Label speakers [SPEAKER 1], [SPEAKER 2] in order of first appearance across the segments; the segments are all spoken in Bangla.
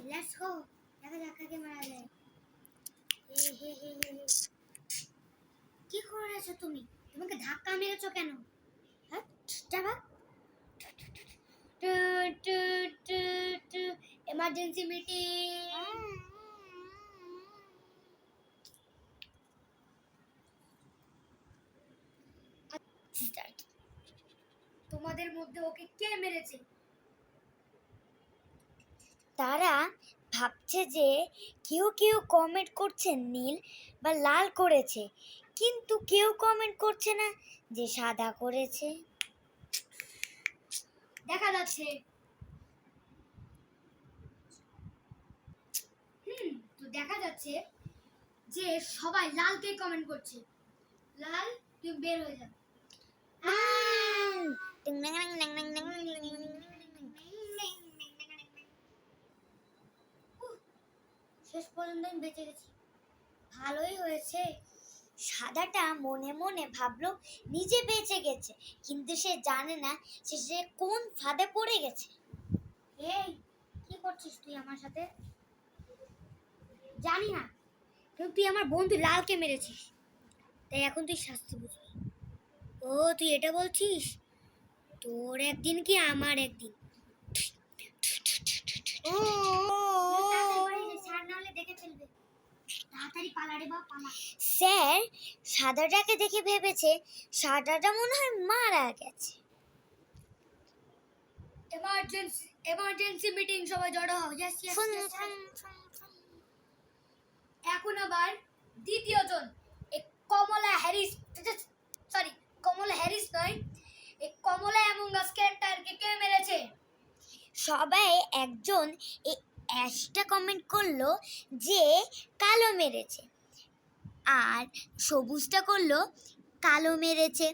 [SPEAKER 1] লেটস গো, দেখা যাক কাকে মারা যায়। কি করেছো তুমি? তোমাকে ধাক্কা মেরেছো কেন? হ্যাঁ, যাবা। Emergency meeting. তোমাদের মধ্যে ওকে কে মেরেছে?
[SPEAKER 2] তারা ভাবছে যে কেউ কেউ কমেন্ট করছে নীল বা লাল করেছে, কিন্তু কেউ কমেন্ট করছে না যে সাদা করেছে।
[SPEAKER 1] দেখা যাচ্ছে। তো দেখা যাচ্ছে যে সবাই লালকে কমেন্ট করছে। লাল, তুই বের হয়ে যা। শেষ পর্যন্ত আমি বেঁচে গেছি, ভালোই হয়েছে।
[SPEAKER 2] সাদাটা মনে মনে ভাবলো নিজে বেঁচে গেছে, কিন্তু সে জানে না সে কোন ফাঁদে পড়ে গেছে।
[SPEAKER 1] এই, কি করছিস তুই আমার সাথে? জানি না, কিন্তু তুই আমার বন্ধু লালকে মেরেছিস, তাই এখন তুই শাস্তি বুঝবি। ও, তুই এটা বলছিস? তোর একদিন কি আমার একদিন।
[SPEAKER 2] স্যার সাদাটাকে দেখে ভেবেছে সাদাটা মনে হয় মারা গেছে।
[SPEAKER 1] এমার্জেন্সি মিটিং, সবাই জড়ো হও। এখন আবার দ্বিতীয়জন, কমলা হ্যারিস, সরি কমলা হ্যারিস নয়, কমলা অ্যামং আস ক্যারেক্টারকে কে মেরেছে?
[SPEAKER 2] সবাই একজন অ্যাশটা কমেন্ট করলো যে কালো মেরেছে, আর সবুজটা করলো কালো মেরেছে,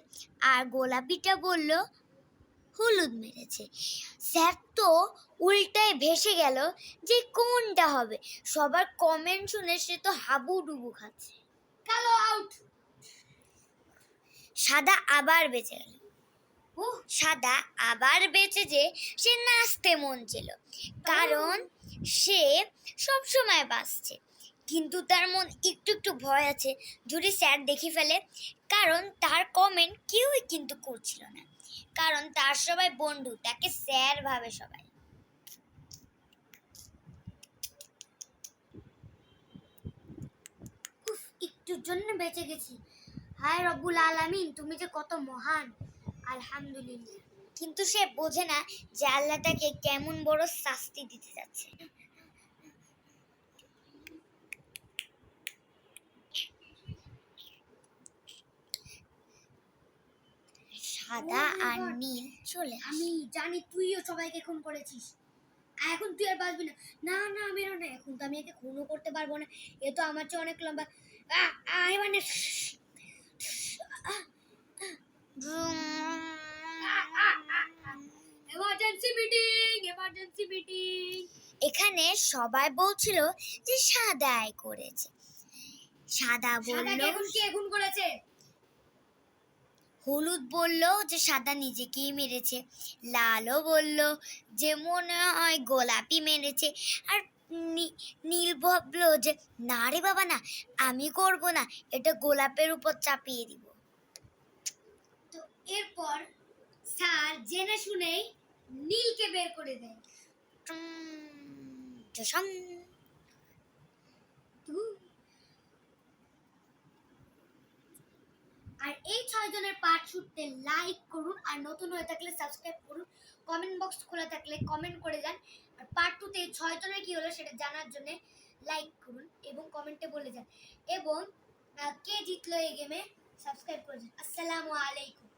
[SPEAKER 2] আর গোলাপিটা বলল হলুদ মেরেছে। স্যার তো উল্টায় ভেসে গেল যে কোনটা হবে। সবার কমেন্ট শুনে সে তো হাবুডুবু খাচ্ছে।
[SPEAKER 1] কালো আউট।
[SPEAKER 2] সাদা আবার বেঁচে গেল। সাদা আবার বেঁচে যে সে নাচতে মন ছিল, কারণ সে সব সময় বাঁচছে, কিন্তু তার মন একটু একটু ভয় আছে যদি স্যার দেখে ফেলে, কারণ তার কমেন্ট কেউই কিন্তু করছিল না, কারণ তার সবাই বন্ধু, তাকে স্যার ভাবে সবাই।
[SPEAKER 1] একটুর জন্য বেঁচে গেছি। হায় রব্বুল আলামিন, তুমি যে কত মহান, আলহামদুলিল্লাহ।
[SPEAKER 2] কিন্তু সে বোঝে না যে আল্লাহ তাকে কেমন বড় শাস্তি দিতে যাচ্ছে। সাদা আর নীল চলে আসে।
[SPEAKER 1] আমি জানি তুইও সবাইকে খুন করেছিস, এখন তুই আর বাঁচবি না। না না, মেরো না, এখন তো আমি একে খুনও করতে পারবো না, এ তো আমার চেয়ে অনেক লম্বা। মানে এমার্জেন্সি মিটিং।
[SPEAKER 2] এখানে সবাই বলছিল যে সাদাই করেছে। সাদা বলল
[SPEAKER 1] কে খুন করেছে?
[SPEAKER 2] হলুদ বলল যে সাদা নিজেকেই মেরেছে, লালও বলল যে মনে হয় গোলাপি মেরেছে, আর নীল ভাবলো যে না রে বাবা না, আমি করব না, এটা গোলাপের উপর চাপিয়ে দিব।
[SPEAKER 1] তো এরপর স্যার জেনে শুনেই নীলকে বের করে দেয়। আর এই 6 জনের পার্ট শুনতে লাইক করুন, আর নতুন হয়ে থাকলে সাবস্ক্রাইব করুন, কমেন্ট বক্স খোলা থাকলে কমেন্ট করে যান, আর পার্ট 2 তে 6 জনের কি হলো সেটা জানার জন্য লাইক করুন এবং কমেন্টে বলে যান, এবং কে জিতলো এই গেমে সাবস্ক্রাইব করে যান। আসসালামু আলাইকুম।